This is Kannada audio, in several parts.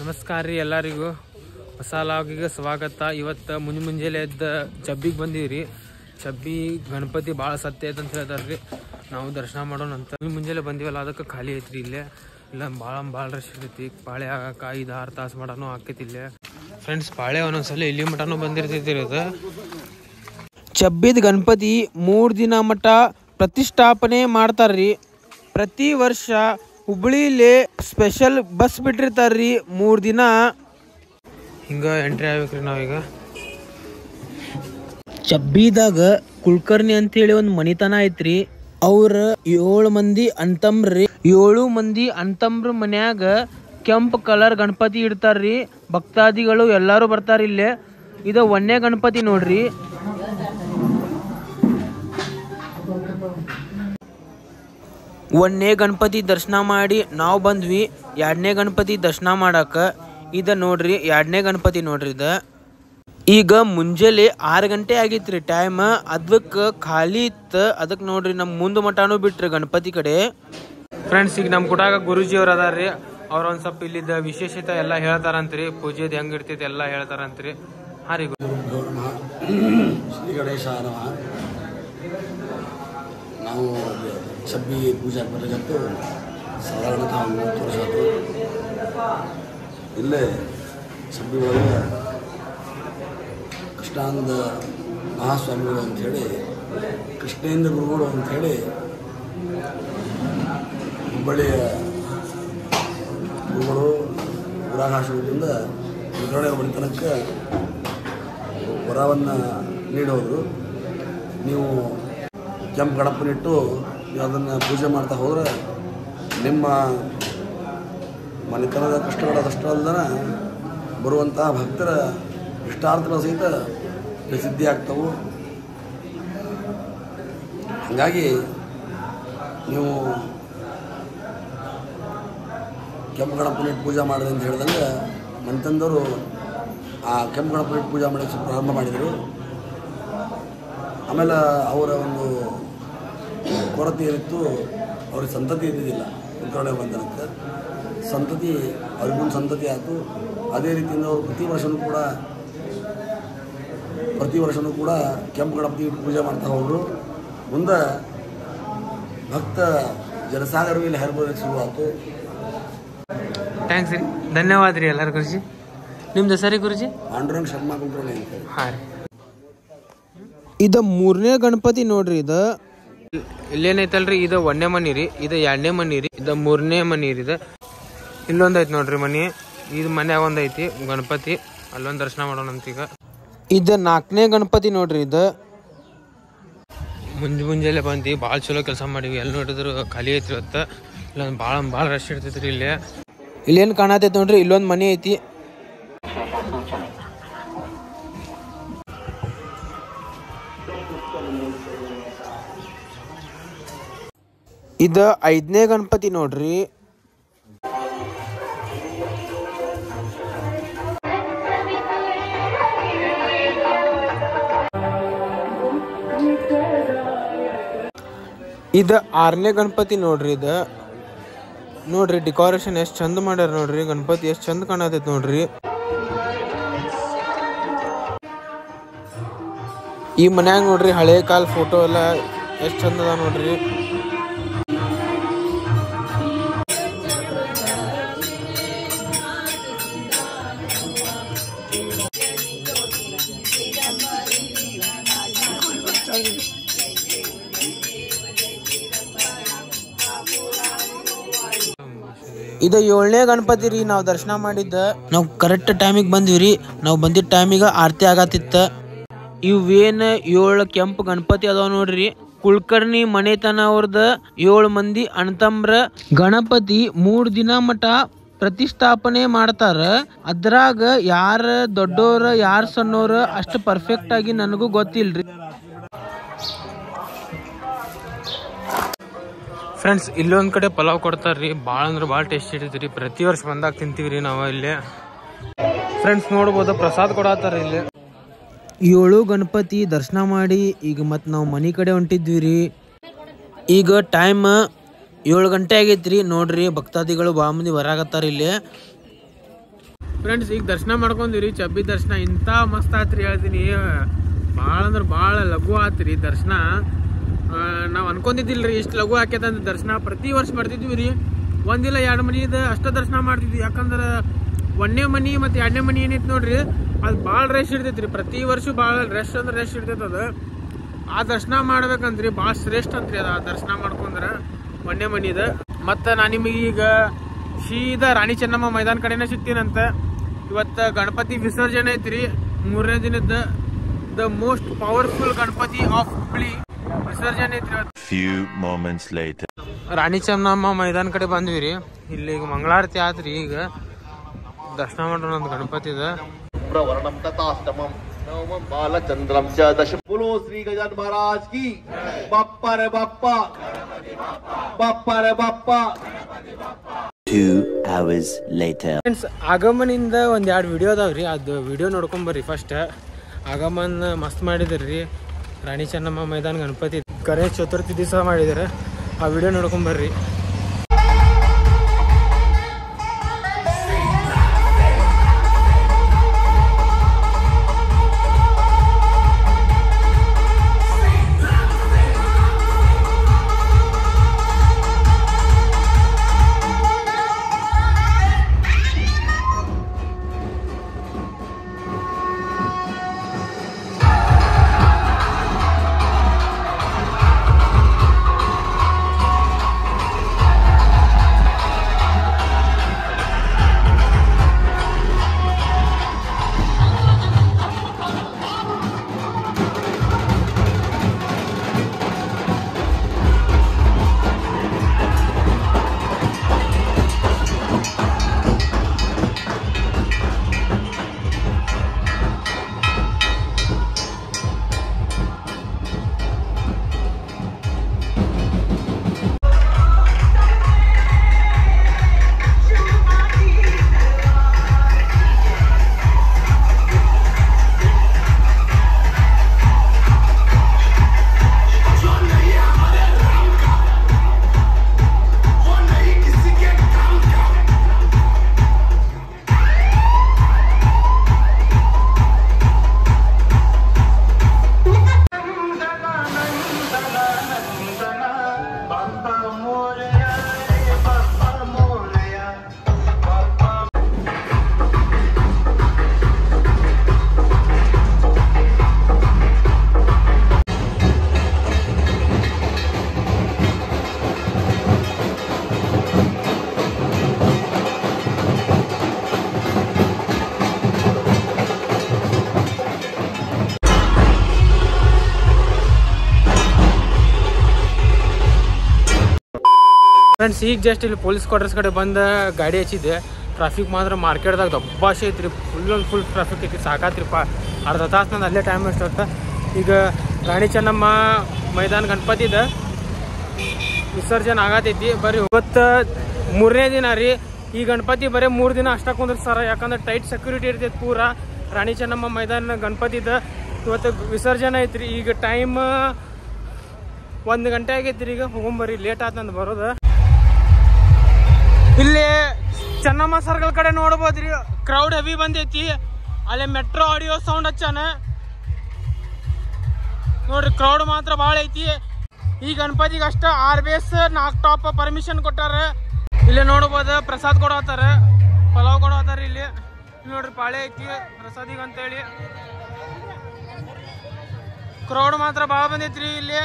ನಮಸ್ಕಾರ ರೀ ಎಲ್ಲರಿಗೂ ಹೊಸ ಲಾಗಿಗೆ ಸ್ವಾಗತ. ಇವತ್ತು ಮುಂಜಾನೆ ಎದ್ದ ಚಬ್ಬಿಗೆ ಬಂದೀವಿ. ಚಬ್ಬಿ ಗಣಪತಿ ಭಾಳ ಸತ್ಯ ಐತೆ ಅಂತ ಹೇಳ್ತಾರೆ. ನಾವು ದರ್ಶನ ಮಾಡೋಣ ಅಂತ ಮುಂಜಾನೆ ಬಂದಿವಲ್ಲ, ಅದಕ್ಕೆ ಖಾಲಿ ಐತ್ರಿ. ಇಲ್ಲೇ ಇಲ್ಲ ಭಾಳ ರಶ್ ಇರ್ತೈತಿ. ಪಾಳೆ ಆಗಕ್ಕೆ 5-6 ತಾಸು ಮಟನೂ ಆಕೈತಿ ಇಲ್ಲೇ. ಫ್ರೆಂಡ್ಸ್, ಪಾಳೆ ಒಂದೊಂದ್ಸಲ ಇಲ್ಲಿ ಮಟನೂ ಬಂದಿರ್ತೈತಿ. ಅದು ಚಬ್ಬಿದ ಗಣಪತಿ 3 ದಿನ ಮಟ ಪ್ರತಿಷ್ಠಾಪನೆ ಮಾಡ್ತಾರ್ರಿ. ಪ್ರತಿ ವರ್ಷ ಹುಬ್ಬಳ್ಳಿಲಿ ಸ್ಪೆಷಲ್ ಬಸ್ ಬಿಟ್ಟಿರ್ತಾರ್ರಿ 3 ದಿನ. ಹಿಂಗ ಎಂಟ್ರಿ ಆಗ್ಬೇಕ್ರಿ ನಾವೀಗ. ಚಬ್ಬಿದಾಗ ಕುಲಕರ್ಣಿ ಅಂತೇಳಿ ಒಂದು ಮನಿತನ ಐತ್ರಿ. ಅವ್ರ 7 ಮಂದಿ ಅಂತಂಬ್ರಿ. 7 ಮಂದಿ ಅಂತಂಬ್ರ ಮನ್ಯಾಗ ಕೆಂಪು ಕಲರ್ ಗಣಪತಿ ಇಡ್ತಾರ್ರಿ. ಭಕ್ತಾದಿಗಳು ಎಲ್ಲಾರು ಬರ್ತಾರ ಇಲ್ಲೇ. ಇದು 1ನೇ ಗಣಪತಿ ನೋಡ್ರಿ. ಒಂದನೇ ಗಣಪತಿ ದರ್ಶನ ಮಾಡಿ ನಾವು ಬಂದ್ವಿ 2ನೇ ಗಣಪತಿ ದರ್ಶನ ಮಾಡಾಕ. ಇದ ನೋಡ್ರಿ 2ನೇ ಗಣಪತಿ ನೋಡ್ರಿ. ಇದ ಈಗ ಮುಂಜಾನೆ 6 ಗಂಟೆ ಆಗಿತ್ರಿ ಟೈಮ್. ಅದಕ್ಕೆ ಖಾಲಿ ಇತ್ತು. ಅದಕ್ಕೆ ನೋಡ್ರಿ ನಮ್ಮ ಮುಂದೆ ಮಟಾನು ಬಿಟ್ರಿ ಗಣಪತಿ ಕಡೆ. ಫ್ರೆಂಡ್ಸ್, ಈಗ ನಮ್ಮ ಕೂಟಾಗ ಗುರುಜಿ ಅವ್ರು ಅದಾರ್ರಿ. ಅವ್ರ ಒಂದು ಸ್ವಲ್ಪ ಇಲ್ಲಿದ್ದ ವಿಶೇಷತೆ ಎಲ್ಲ ಹೇಳ್ತಾರಂತ್ರಿ. ಪೂಜೆದು ಹೆಂಗೆ ಇರ್ತೈತಿ ಎಲ್ಲ ಹೇಳ್ತಾರಂತ್ರಿ. ಹಾಂ ರೀ. ಶ್ರೀ ಗಣೇಶ ನಾವು ಚಬ್ಬಿ ಪೂಜೆ ಬರಲಿಕ್ಕಂತೂ ಸಾಧಾರಣತಃ 30 ವರ್ಷ ಆಯಿತು. ಇಲ್ಲೇ ಚಬ್ಬಿ ಒಳಗೆ ಕೃಷ್ಣಾನಂದ ಮಹಾಸ್ವಾಮಿಗಳು ಅಂಥೇಳಿ, ಕೃಷ್ಣೇಂದ್ರ ಗುರುಗಳು ಅಂಥೇಳಿ ಹುಬ್ಬಳ್ಳಿಯ ಗುರುಗಳು ಗುರಾಕಾಶದಿಂದ ವಿತರಣೆ ಬಡಿತನಕ್ಕೆ ವರವನ್ನು ನೀಡೋದು. ನೀವು ಕೆಂಪು ಗಣಪನಿಟ್ಟು ನೀವು ಅದನ್ನು ಪೂಜೆ ಮಾಡ್ತಾ ಹೋದರೆ ನಿಮ್ಮ ಮನೆತನದ ಕಷ್ಟಗಳದಷ್ಟು ಅಲ್ಲದೆ ಬರುವಂತಹ ಭಕ್ತರ ಇಷ್ಟಾರ್ಥಗಳ ಸಹಿತ ಪ್ರಸಿದ್ಧಿ ಆಗ್ತವೆ. ಹಾಗಾಗಿ ನೀವು ಕೆಂಪು ಗಣಪನಿಟ್ಟು ಪೂಜೆ ಮಾಡಿದೆ ಅಂತ ಹೇಳಿದಂಗೆ ಮನೆತನದವರು ಆ ಕೆಂಪು ಗಣಪನಿಟ್ಟು ಪೂಜೆ ಮಾಡೋಕ್ಕೆ ಪ್ರಾರಂಭ ಮಾಡಿದರು. ಆಮೇಲೆ ಅವರ ಒಂದು ಕೊರತೆ ಏನಿತ್ತು, ಅವ್ರಿಗೆ ಸಂತತಿ ಇದ್ದಿದ್ದಿಲ್ಲ. ಉತ್ಕರಣೆ ಬಂದಿರುತ್ತೆ ಸಂತತಿ, ಅವ್ರಿಗೊಂದು ಸಂತತಿ ಆಯಿತು. ಅದೇ ರೀತಿಯಿಂದ ಅವರು ಪ್ರತಿ ವರ್ಷವೂ ಕೂಡ ಕೆಂಪು ಗಣಪತಿ ಪೂಜೆ ಮಾಡ್ತಾ ಹೋದರು. ಮುಂದೆ ಭಕ್ತ ಜನಸಾಗರ ಇಲ್ಲಿ ಹರಿಬರೋಕ್ಕೆ ಶುರುವಾಯಿತು. ಥ್ಯಾಂಕ್ಸ್ ರೀ, ಧನ್ಯವಾದ ರೀ ಎಲ್ಲರೂ. ಗುರುಜಿ ನಿಮ್ದು ಸರಿ ಗುರುಜಿ? ಪಾಂಡುರಂಗ ಶರ್ಮಾ ಕುಲಕರ್ಣಿ ಅಂತ. ಹಾಂ ರೀ. ಇದು 3ನೇ ಗಣಪತಿ ನೋಡ್ರಿ. ಇದು ಇಲ್ಲೇನೈತಲ್ರಿ, ಇದು 1ನೇ ಮನಿ ರೀ. ಇದು 2ನೇ ಮನಿ ರೀ. ಇದು 3ನೇ ಮನಿ ರೀ. ಇದು ಇಲ್ಲೊಂದು ಐತಿ ನೋಡ್ರಿ ಮನಿ. ಇದು ಮನ್ಯಾಗ ಒಂದು ಐತಿ ಗಣಪತಿ. ಅಲ್ಲೊಂದು ದರ್ಶನ ಮಾಡೋಣ ಅಂತ ಈಗ. ಇದು 4ನೇ ಗಣಪತಿ ನೋಡ್ರಿ. ಇದು ಮುಂಜಾನೆ ಬಂದು ಭಾಳ ಚಲೋ ಕೆಲಸ ಮಾಡಿವಿ. ಎಲ್ಲಿ ನೋಡಿದ್ರು ಖಾಲಿ ಐತ್ರಿ ಇವತ್ತು. ಇಲ್ಲೊಂದು ಭಾಳ ರಶ್ ಇರ್ತೈತ್ರಿ ಇಲ್ಲೇ. ಇಲ್ಲೇನು ಕಾಣತೈತಿ ನೋಡ್ರಿ, ಇಲ್ಲೊಂದು ಮನಿ ಐತಿ. ಇದು 5ನೇ ಗಣಪತಿ ನೋಡ್ರಿ. ಇದು 6ನೇ ಗಣಪತಿ ನೋಡ್ರಿ. ಇದು ನೋಡ್ರಿ ಡೆಕೋರೇಷನ್ ಎಷ್ಟು ಚಂದ ಮಾಡ್ಯಾರ ನೋಡ್ರಿ. ಗಣಪತಿ ಎಷ್ಟು ಚಂದ ಕಾಣತೈತಿ ನೋಡ್ರಿ. ಈ ಮನ್ಯಾಗ ನೋಡ್ರಿ ಹಳೆ ಕಾಲ ಫೋಟೋ ಎಲ್ಲ ಎಷ್ಟು ಚಂದ ಅದ ನೋಡ್ರಿ. ಇದು 7ನೇ ಗಣಪತಿ ರೀ. ನಾವು ದರ್ಶನ ಮಾಡಿದ್ದ ನಾವು ಕರೆಕ್ಟ್ ಟೈಮಿಗೆ ಬಂದ್ವಿ. ನಾವು ಬಂದಿದ್ದ ಟೈಮಿಗೆ ಆರತಿ ಆಗತ್ತಿತ್ತ. ಇವೇನು 7 ಕೆಂಪು ಗಣಪತಿ ಅದಾವ ನೋಡ್ರಿ. ಕುಲಕರ್ಣಿ ಮನೆತನ ಅವ್ರದ 7 ಮಂದಿ ಅಣ್ತಂಬ್ರ ಗಣಪತಿ 3 ದಿನ ಮಟ ಪ್ರತಿಷ್ಠಾಪನೆ ಮಾಡ್ತಾರ. ಅದ್ರಾಗ ಯಾರ ದೊಡ್ಡೋರ ಯಾರ ಸಣ್ಣೋರ ಅಷ್ಟು ಪರ್ಫೆಕ್ಟ್ ಆಗಿ ನನಗೂ ಗೊತ್ತಿಲ್ರಿ. ಫ್ರೆಂಡ್ಸ್, ಇಲ್ಲೊಂದು ಕಡೆ ಪಲಾವ್ ಕೊಡ್ತಾರ್ರಿ. ಭಾಳ ಅಂದ್ರೆ ಭಾಳ ಟೇಸ್ಟ್ ಇರ್ತೈತಿ. ಪ್ರತಿ ವರ್ಷ ಬಂದಾಗ ತಿಂತೀವ್ರಿ ನಾವು ಇಲ್ಲೇ. ಫ್ರೆಂಡ್ಸ್ ನೋಡ್ಬೋದು, ಪ್ರಸಾದ ಕೊಡತ್ತಾರ ಇಲ್ಲಿ. 7 ಗಣಪತಿ ದರ್ಶನ ಮಾಡಿ ಈಗ ಮತ್ತೆ ನಾವು ಮನೆ ಕಡೆ ಹೊಂಟಿದ್ವಿ ರೀ. ಈಗ ಟೈಮ್ 7 ಗಂಟೆ ಆಗೈತ್ರಿ ನೋಡ್ರಿ. ಭಕ್ತಾದಿಗಳು ಭಾಳ ಮಂದಿ ಬರಾಕತ್ತಾರ ಇಲ್ಲಿ. ಫ್ರೆಂಡ್ಸ್ ಈಗ ದರ್ಶನ ಮಾಡ್ಕೊಂಡಿರಿ, ಚಬ್ಬಿ ದರ್ಶನ ಇಂಥ ಮಸ್ತ್ ಆತ್ರಿ ಹೇಳ್ತೀನಿ. ಭಾಳ ಅಂದ್ರೆ ಭಾಳ ಲಘು ಆತ್ರಿ ದರ್ಶನ. ನಾವು ಅನ್ಕೊಂಡಿದ್ದಿಲ್ರಿ ಇಷ್ಟು ಲಘು ಆಕೈತಂತ ದರ್ಶನ. ಪ್ರತಿ ವರ್ಷ ಮಾಡ್ತಿದ್ವಿ ರೀ, ಒಂದಿಲ್ಲ 2 ಮನಿದ ಅಷ್ಟ ದರ್ಶನ ಮಾಡ್ತಿದ್ವಿ. ಯಾಕಂದ್ರೆ 1ನೇ ಮನಿ ಮತ್ತು 2ನೇ ಮನಿ ಏನೈತಿ ನೋಡ್ರಿ, ಅದು ಭಾಳ ರಶ್ ಇರ್ತೈತ್ರಿ. ಪ್ರತಿ ವರ್ಷ ಭಾಳ ರಶ್ ಅಂದ್ರೆ ರಶ್ ಇರ್ತೈತೆ. ಅದು ಆ ದರ್ಶನ ಮಾಡ್ಬೇಕಂತ್ರಿ ಭಾಳ ಶ್ರೇಷ್ಠ ಅಂತ್ರಿ ಅದು. ಆ ದರ್ಶನ ಮಾಡ್ಕೊಂಡ್ರೆ 1ನೇ ಮನಿದ. ಮತ್ತು ನಾನು ನಿಮಗೆ ಈಗ ಸೀದಾ ರಾಣಿ ಚೆನ್ನಮ್ಮ ಮೈದಾನ ಕಡೆನೇ ಸಿಗ್ತೀನಂತ. ಇವತ್ತು ಗಣಪತಿ ವಿಸರ್ಜನೆ ಐತ್ರಿ, 3ನೇ ದಿನದ the most powerful Ganapati of Hubli ವಿಸರ್ಜನೆ ಐತ್ರಿ. Few moments later. Rani Chennamma ಮೈದಾನ ಕಡೆ ಬಂದ್ವಿ ರೀ. ಇಲ್ಲಿ ಈಗ ಮಂಗಳಾರತಿ ಆತ್ರಿ. ಈಗ ದರ್ಶನ ಮಾಡೋಣ ಅಂತ ಗಣಪತಿದ. ಪ್ರವರ್ಣಂ ತಥಾಷ್ಟಮಂ ನವಮಂ ಬಾಲಚಂದ್ರಂ ಚ ದಶ. बोलो श्री गजानन महाराज की बाप्पा रे बाप्पा, बाप्पा रे बाप्पा. 2 hours later. ಫ್ರೆಂಡ್ಸ್ ಆಗಮನಿಂದ ಒಂದು 2 ವಿಡಿಯೋ ಅದಾವ್ರಿ, ಅದು ವಿಡಿಯೋ ನೋಡ್ಕೊಂಬರ್ರಿ. ಫಸ್ಟ್ ಆಗಮನ್ ಮಸ್ತ್ ಮಾಡಿದ್ರಿ ರಾಣಿ ಚೆನ್ನಮ್ಮ ಮೈದಾನ ಗಣಪತಿ. ಗಣೇಶ ಚತುರ್ಥಿ ದಿವಸ ಮಾಡಿದ್ದಾರೆ, ಆ ವಿಡಿಯೋ ನೋಡ್ಕೊಂಬರ್ರಿ. ಫ್ರೆಂಡ್ಸ್ ಈಗ ಜಸ್ಟ್ ಇಲ್ಲಿ ಪೊಲೀಸ್ ಕ್ವಾರ್ಟರ್ಸ್ ಕಡೆ ಬಂದ ಗಾಡಿ ಹಚ್ಚಿದ್ದೆ. ಟ್ರಾಫಿಕ್ ಮಾತ್ರ ಮಾರ್ಕೆಟ್ದಾಗ ದಬ್ಬಾಶೆ ಐತ್ರಿ, ಫುಲ್ ಟ್ರಾಫಿಕ್ ಐತಿ. ಸಾಕಾತ್ರಿಪ್ಪ, ಅರ್ಧ ತಾಸು ನಂದು ಅಲ್ಲೇ ಟೈಮ್ ವೇಸ್ಟ್ ಆಗ್ತದೆ. ಈಗ ರಾಣಿ ಚೆನ್ನಮ್ಮ ಮೈದಾನ ಗಣಪತಿದ ವಿಸರ್ಜನೆ ಆಗತೈತಿ. ಬರೀ ಇವತ್ತು 3ನೇ ದಿನ ರೀ. ಈ ಗಣಪತಿ ಬರೀ 3 ದಿನ ಅಷ್ಟ ಕುಂದ್ರಸ್ತಾರ, ಯಾಕಂದ್ರೆ ಟೈಟ್ ಸೆಕ್ಯೂರಿಟಿ ಇರ್ತೈತಿ ಪೂರ. ರಾಣಿ ಚೆನ್ನಮ್ಮ ಮೈದಾನ ಗಣಪತಿದ ಇವತ್ತು ವಿಸರ್ಜನೆ ಐತ್ರಿ. ಈಗ ಟೈಮ್ 1 ಗಂಟೆ ಆಗೈತ್ರಿ. ಈಗ ಹೋಗೊಂಬರ್ರಿ, ಲೇಟ್ ಆತ ನಂದು ಬರೋದು. ಇಲ್ಲಿ ಚೆನ್ನಮ್ಮ ಸರ್ಕಲ್ ಕಡೆ ನೋಡ್ಬೋದ್ರಿ, ಕ್ರೌಡ್ ಹೆವಿ ಬಂದೈತಿ. ಅಲ್ಲೇ ಮೆಟ್ರೋ ಆಡಿಯೋ ಸೌಂಡ್ ಹಚ್ಚಾನ ನೋಡ್ರಿ, ಕ್ರೌಡ್ ಮಾತ್ರ ಭಾಳ ಐತಿ. ಈ ಗಣಪತಿಗೆ ಅಷ್ಟ RBS 4 ಟಾಪ್ ಪರ್ಮಿಷನ್ ಕೊಟ್ಟಾರ. ಇಲ್ಲೇ ನೋಡ್ಬೋದು ಪ್ರಸಾದ್ ಕೊಡತ್ತಾರ, ಪಲಾವ್ ಕೊಡತ್ತಾರ. ಇಲ್ಲಿ ನೋಡ್ರಿ ಪಾಳೆ ಐತಿ ಪ್ರಸಾದಿಗೆ ಅಂತೇಳಿ. ಕ್ರೌಡ್ ಮಾತ್ರ ಭಾಳ ಬಂದೈತ್ರಿ ಇಲ್ಲಿ.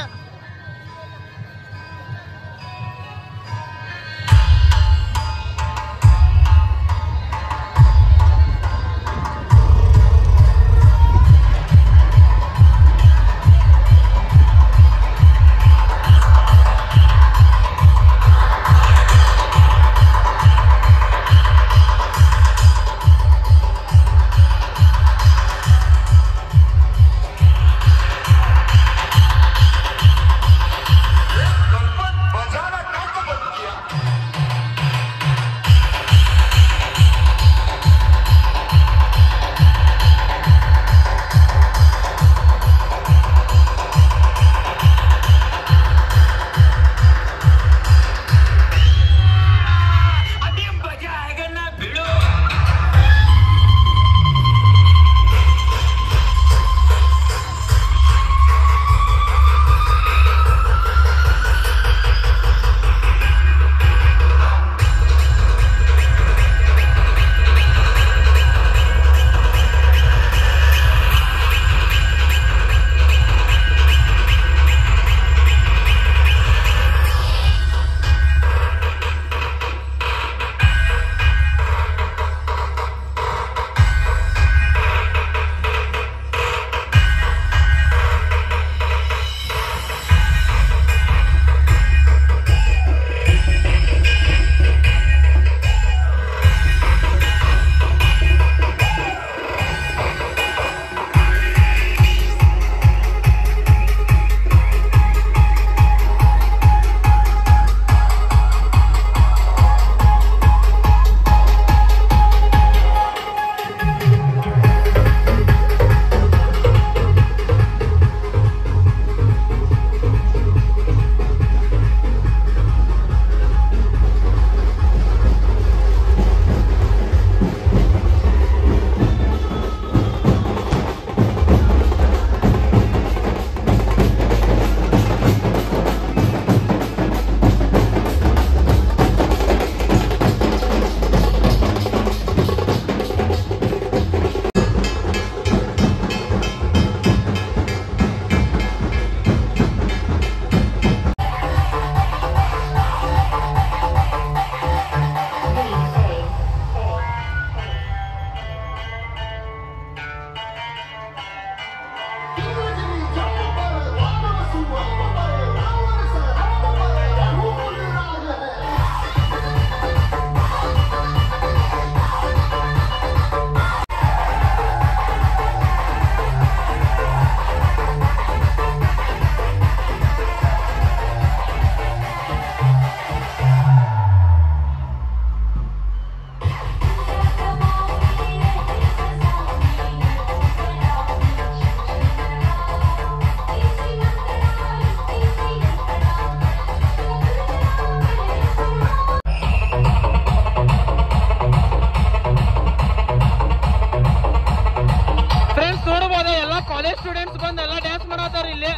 ನೋಡ್ಬೋದ ಎಲ್ಲ ಕಾಲೇಜ್ ಸ್ಟೂಡೆಂಟ್ಸ್ ಬಂದು ಎಲ್ಲ ಡ್ಯಾನ್ಸ್ ಮಾಡತ್ತಾರ ಇಲ್ಲಿ.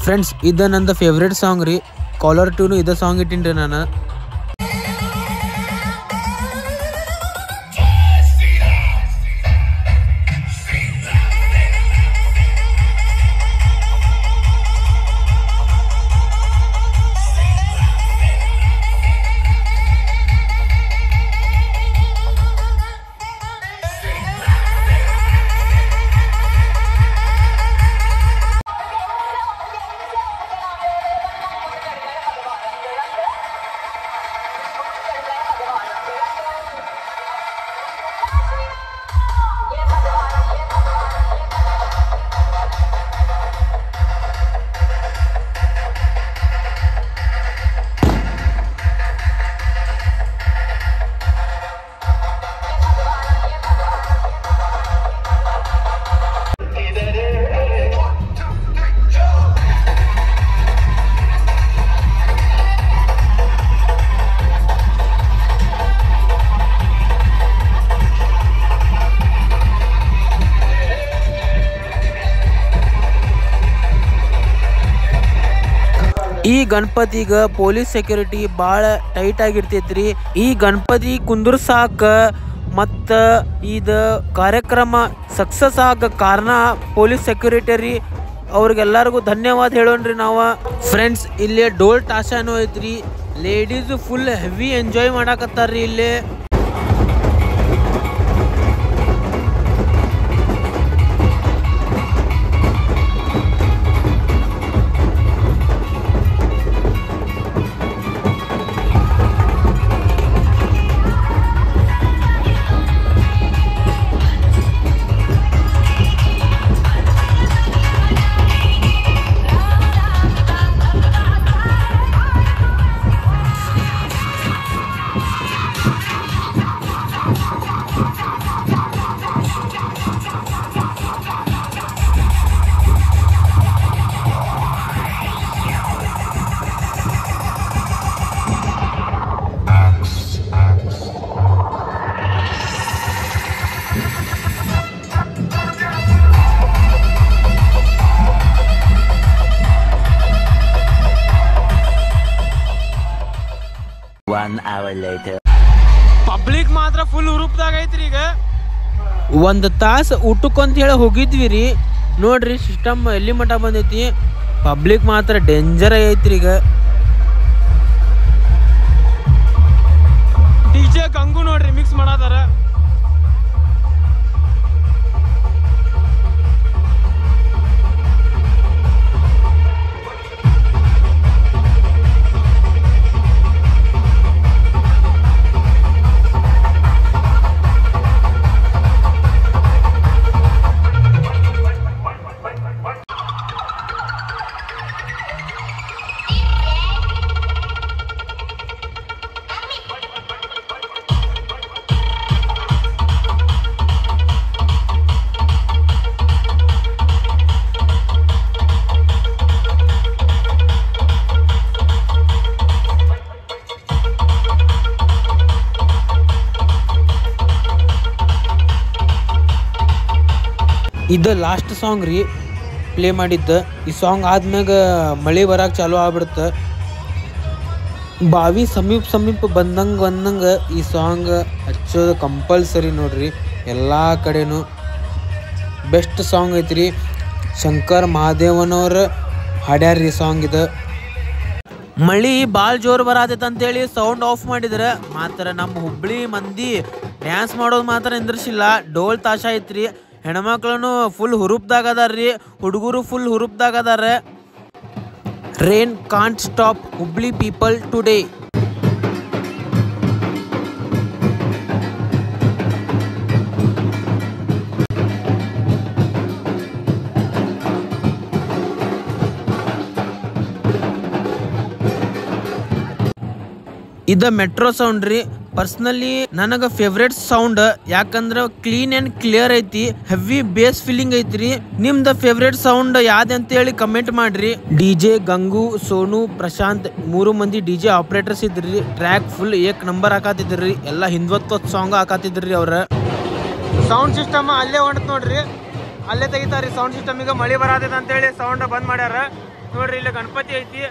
ಫ್ರೆಂಡ್ಸ್, ಇದು ನಂದು ಫೇವ್ರೇಟ್ ಸಾಂಗ್ ರೀ. ಕಾಲರ್ ಟ್ಯೂನು ಇದೇ ಸಾಂಗ್ ಇಟ್ಟಿನ್ರಿ ನಾನು. ಈ ಗಣಪತಿಗ ಪೊಲೀಸ್ ಸೆಕ್ಯೂರಿಟಿ ಭಾಳ ಟೈಟ್ ಆಗಿರ್ತೈತ್ರಿ. ಈ ಗಣಪತಿ ಕುಂದ್ರಸಾಕ ಮತ್ತು ಇದು ಕಾರ್ಯಕ್ರಮ ಸಕ್ಸಸ್ ಆಗ ಕಾರಣ ಪೊಲೀಸ್ ಸೆಕ್ಯೂರಿಟಿ ರೀ. ಅವ್ರಿಗೆಲ್ಲರಿಗೂ ಧನ್ಯವಾದ ಹೇಳೋಣ್ರಿ ನಾವು. ಫ್ರೆಂಡ್ಸ್, ಇಲ್ಲಿ ಡೋಲ್ ಟಾಶಾನು ಐತ್ರಿ. ಲೇಡೀಸ್ ಫುಲ್ ಹೆವಿ ಎಂಜಾಯ್ ಮಾಡಾಕತ್ತಾರ್ರಿ ಇಲ್ಲಿ. ಪಬ್ಲಿಕ್ ಮಾತ್ರ ಫುಲ್ ಹುರುಪ್ದಾಗ ಐತ್ರಿ. ಈಗ ಒಂದು ತಾಸು ಊಟಕ್ಕಂತ ಹೇಳಿ ಹೋಗಿದ್ವಿ ರೀ. ನೋಡ್ರಿ ಸಿಸ್ಟಮ್ ಎಲ್ಲಿ ಮಠ ಬಂದೈತಿ. ಪಬ್ಲಿಕ್ ಮಾತ್ರ ಡೇಂಜರ್ ಐತ್ರಿ. ಈಗ ಡಿಜೆ ಗಂಗು ನೋಡ್ರಿ ಮಿಕ್ಸ್ ಮಾಡತಾರ. ಇದು ಲಾಸ್ಟ್ ಸಾಂಗ್ ರೀ ಪ್ಲೇ ಮಾಡಿದ್ದ. ಈ ಸಾಂಗ್ ಆದ್ಮ್ಯಾಗ ಮಳೆ ಬರಕ್ಕೆ ಚಾಲು ಆಗ್ಬಿಡುತ್ತೆ. ಬಾವಿ ಸಮೀಪ ಬಂದಂಗೆ ಈ ಸಾಂಗ್ ಹಚ್ಚೋದು ಕಂಪಲ್ಸರಿ ನೋಡ್ರಿ. ಎಲ್ಲ ಕಡೆನೂ ಬೆಸ್ಟ್ ಸಾಂಗ್ ಐತ್ರಿ. ಶಂಕರ್ ಮಹಾದೇವನವ್ರ ಹಾಡ್ಯಾರ್ರಿ ಸಾಂಗ್ ಇದು. ಮಳಿ ಭಾಳ ಜೋರು ಬರತೈತೆ ಅಂತೇಳಿ ಸೌಂಡ್ ಆಫ್ ಮಾಡಿದ್ರೆ ಮಾತ್ರ ನಮ್ಮ ಹುಬ್ಳಿ ಮಂದಿ ಡ್ಯಾನ್ಸ್ ಮಾಡೋದು ಮಾತ್ರ ನಿಂದ್ರಿಸಿಲ್ಲ. ಡೋಲ್ ತಾಶ ಐತ್ರಿ. ಹೆಣ್ಮಕ್ಳು ಫುಲ್ ಹುರುಪ್ದಾಗ ಅದಾರ್ರಿ, ಹುಡುಗರು ಫುಲ್ ಹುರುಪ್ದಾಗ ಅದಾರ. Rain can't stop Hubli people today. ಇದು ಮೆಟ್ರೋ ಸೌಂಡ್ ರೀ. ಪರ್ಸ್ನಲಿ ನನಗೆ ಫೇವ್ರೇಟ್ ಸೌಂಡ್, ಯಾಕಂದ್ರೆ ಕ್ಲೀನ್ ಅಂಡ್ ಕ್ಲಿಯರ್ ಐತಿ, ಹೆವಿ ಬೇಸ್ ಫೀಲಿಂಗ್ ಐತ್ರಿ. ನಿಮ್ದ ಫೇವ್ರೇಟ್ ಸೌಂಡ್ ಯಾವ್ದು ಅಂತೇಳಿ ಕಮೆಂಟ್ ಮಾಡ್ರಿ. DJ ಗಂಗು, ಸೋನು, ಪ್ರಶಾಂತ್ 3 ಮಂದಿ DJ ಆಪರೇಟರ್ಸ್ ಇದ್ರಿ. ಟ್ರ್ಯಾಕ್ ಫುಲ್ ಏಕ್ ನಂಬರ್ ಹಾಕತ್ತಿದ್ರಿ. ಎಲ್ಲ ಹಿಂದ್ವತ್ತು ಸಾಂಗ್ ಹಾಕತ್ತಿದ್ರಿ. ಅವ್ರ ಸೌಂಡ್ ಸಿಸ್ಟಮ್ ಅಲ್ಲೇ ಹೊಂಟತ್ ನೋಡ್ರಿ, ಅಲ್ಲೇ ತೆಗಿತಾರ್ರಿ ಸೌಂಡ್ ಸಿಸ್ಟಮ್. ಈಗ ಮಳಿ ಬರತೈತೆ ಅಂತೇಳಿ ಸೌಂಡ್ ಬಂದ್ ಮಾಡ್ಯಾರ ನೋಡ್ರಿ. ಇಲ್ಲಿ ಗಣಪತಿ ಐತಿ.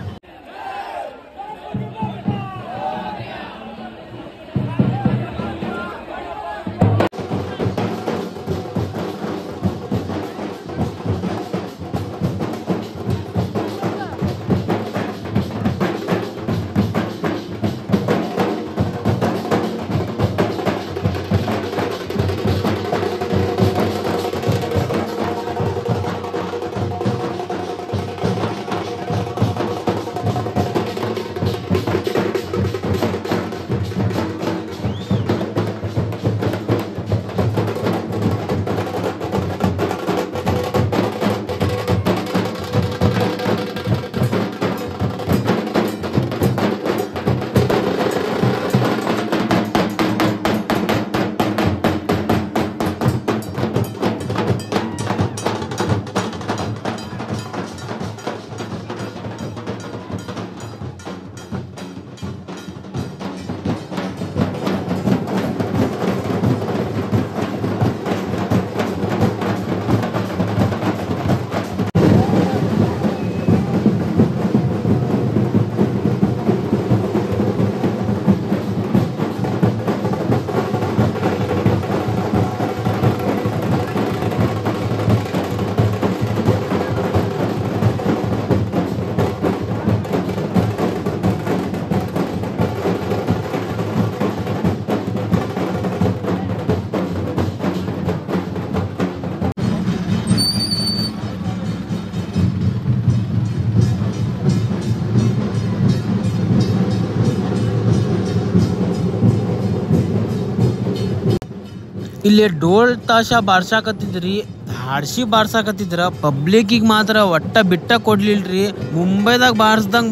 ಇಲ್ಲಿ ಡೋಲ್ ತಾಶ ಬಾರ್ಸಾಕತ್ತಿದ್ರಿ, ಹಾಡ್ಸಿ ಬಾರ್ಸಾಕತ್ತಿದ್ರ. ಪಬ್ಲಿಕ್ಕಿಗೆ ಮಾತ್ರ ಒಟ್ಟ ಬಿಟ್ಟ ಕೊಡ್ಲಿಲ್ರಿ. ಮುಂಬೈದಾಗ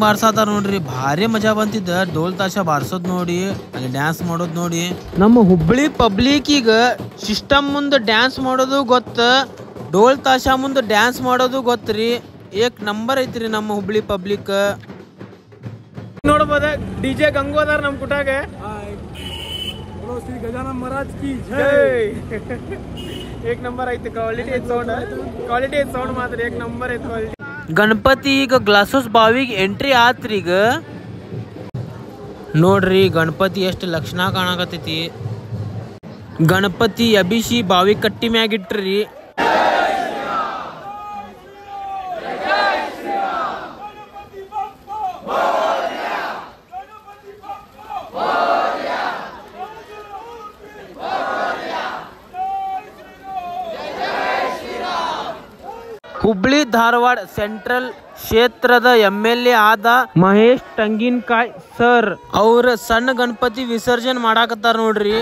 ಬಾರ್ಸಾತಾರ ನೋಡ್ರಿ. ಭಾರಿ ಮಜಾ ಬಂತಿದ್ದ ಡೋಲ್ ತಾಶ ಬಾರ್ಸೋದ್ ನೋಡಿ, ಅಲ್ಲಿ ಡ್ಯಾನ್ಸ್ ಮಾಡೋದ್ ನೋಡಿ. ನಮ್ಮ ಹುಬ್ಳಿ ಪಬ್ಲಿಕ್ಕಿಗ ಸಿಸ್ಟಮ್ ಮುಂದೆ ಡ್ಯಾನ್ಸ್ ಮಾಡೋದು ಗೊತ್ತ, ಡೋಲ್ ತಾಶ ಮುಂದೆ ಡ್ಯಾನ್ಸ್ ಮಾಡೋದು ಗೊತ್ತ್ರಿ. ಏಕ್ ನಂಬರ್ ಐತ್ರಿ ನಮ್ಮ ಹುಬ್ಳಿ ಪಬ್ಲಿಕ್. ನೋಡ್ಬೋದ DJ ಗಂಗು ಅದಾರ ನಮ್ ಕುಟಾಗ. ಶ್ರೀ ಗಜಾನನ ಮಹಾರಾಜ್ ಕಿ ಜೈ. ಏಕ್ ನಂಬರ್ ಐತಿ. ಕ್ವಾಲಿಟಿ ಐತಿ ಸೌಂಡ್ ಮಾತ್ರ ಏಕ್ ನಂಬರ್ ಐತಿ ಕ್ವಾಲಿಟಿ. ಗಣಪತಿ ಈಗ ಗ್ಲಾಸಸ್ ಬಾವಿಗೆ ಎಂಟ್ರಿ ಆತ್ರಿ. ಈಗ ನೋಡ್ರಿ ಗಣಪತಿ ಎಷ್ಟು ಲಕ್ಷಣ ಕಾಣಕತ್ತೈತಿ. ಗಣಪತಿ ಅಭಿಷಿ ಬಾವಿ ಕಟ್ಟಿ ಮ್ಯಾಗಿಟ್ರಿ. ಹುಬ್ಳಿ ಧಾರವಾಡ ಸೆಂಟ್ರಲ್ ಕ್ಷೇತ್ರದ MLA ಆದ ಮಹೇಶ್ ಟಂಗಿನಕಾಯಿ ಸರ್ ಅವ್ರ ಸಣ್ಣ ಗಣಪತಿ ವಿಸರ್ಜನೆ ಮಾಡಾಕತ್ತಾರ ನೋಡ್ರಿ.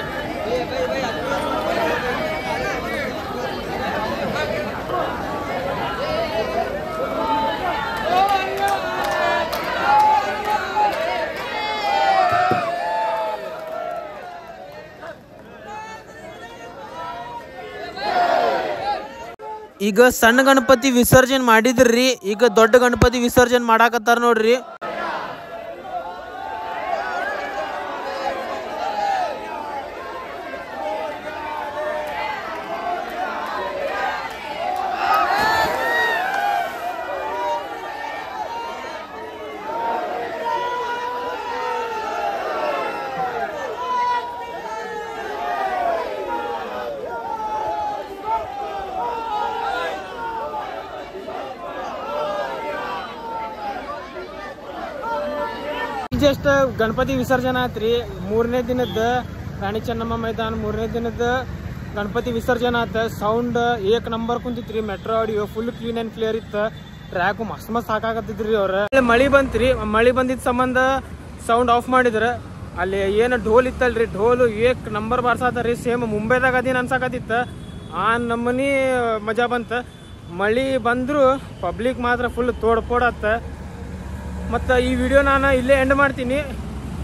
ಈಗ ಸಣ್ಣ ಗಣಪತಿ ವಿಸರ್ಜನೆ ಮಾಡಿದ್ರಿ, ಈಗ ದೊಡ್ಡ ಗಣಪತಿ ವಿಸರ್ಜನೆ ಮಾಡಾಕತ್ತಾರ ನೋಡ್ರಿ. ಜಸ್ಟ್ ಗಣಪತಿ ವಿಸರ್ಜನೆ ಆತ್ರಿ. 3ನೇ ದಿನದ ರಾಣಿ ಚೆನ್ನಮ್ಮ ಮೈದಾನ 3ನೇ ದಿನದ ಗಣಪತಿ ವಿಸರ್ಜನೆ ಆತ. ಸೌಂಡ್ ಏಕ್ ನಂಬರ್ ಕುಂತಿತ್ರಿ. Metro audio full clean and clear ಇತ್ತು. ಟ್ರ್ಯಾಕು ಮಸ್ತ್ ಸಾಕಾಗತ್ತಿದ್ರಿ ಅವ್ರ. ಮಳಿ ಬಂತ್ರಿ. ಮಳಿ ಬಂದಿದ್ದ ಸಂಬಂಧ ಸೌಂಡ್ ಆಫ್ ಮಾಡಿದ್ರ. ಅಲ್ಲಿ ಏನು ಢೋಲ್ ಇತ್ತಲ್ರಿ, ಢೋಲು ಏಕ್ ನಂಬರ್ ಬಾರ್ಸಾತಾರ್ರಿ. ಸೇಮ್ ಮುಂಬೈದಾಗ ಅದೇನು ಅನ್ಸಾಕತ್ತಿತ್ತು. ಆ ನಮ್ಮನಿ ಮಜಾ ಬಂತ. ಮಳಿ ಬಂದ್ರು ಪಬ್ಲಿಕ್ ಮಾತ್ರ ಫುಲ್ ತೋಡ್ಪೋಡತ್ತ. ಮತ್ತು ಈ ವಿಡಿಯೋ ನಾನು ಇಲ್ಲೇ ಎಂಡ್ ಮಾಡ್ತೀನಿ.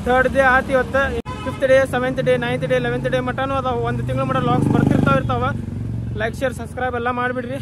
3rd ಡೇ ಆತಿ ಇವತ್ತು. 5th day 7th day 9th day 11th day ಮಟನೂ ಅದಾವ. 1 ತಿಂಗಳ ಮಟ ಲಾಗ್ಸ್ ಬರ್ತಿರ್ತಾವ. ಲೈಕ್ ಶೇರ್ ಸಬ್ಸ್ಕ್ರೈಬ್ ಎಲ್ಲ ಮಾಡಿಬಿಡ್ರಿ.